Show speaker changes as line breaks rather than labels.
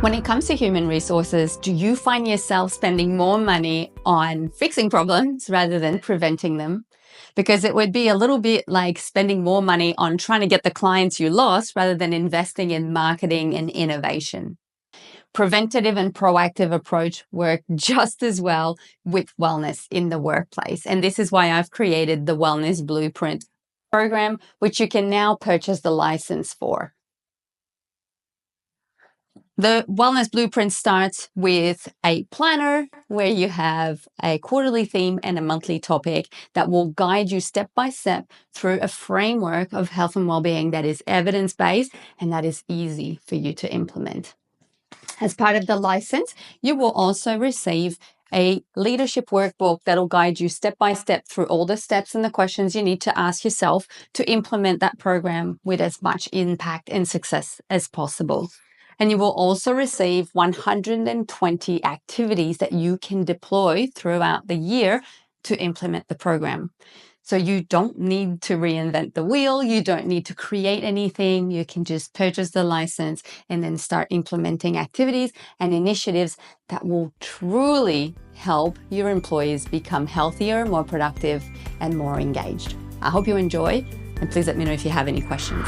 When it comes to human resources, do you find yourself spending more money on fixing problems rather than preventing them? Because it would be a little bit like spending more money on trying to get the clients you lost rather than investing in marketing and innovation. Preventative and proactive approach work just as well with wellness in the workplace. And this is why I've created the Wellness Blueprint program, which you can now purchase the license for. The Wellness Blueprint starts with a planner where you have a quarterly theme and a monthly topic that will guide you step by step through a framework of health and well-being that is evidence-based and that is easy for you to implement. As part of the license, you will also receive a leadership workbook that'll guide you step by step through all the steps and the questions you need to ask yourself to implement that program with as much impact and success as possible. And you will also receive 120 activities that you can deploy throughout the year to implement the program. So you don't need to reinvent the wheel. You don't need to create anything. You can just purchase the license and then start implementing activities and initiatives that will truly help your employees become healthier, more productive, and more engaged. I hope you enjoy, and please let me know if you have any questions.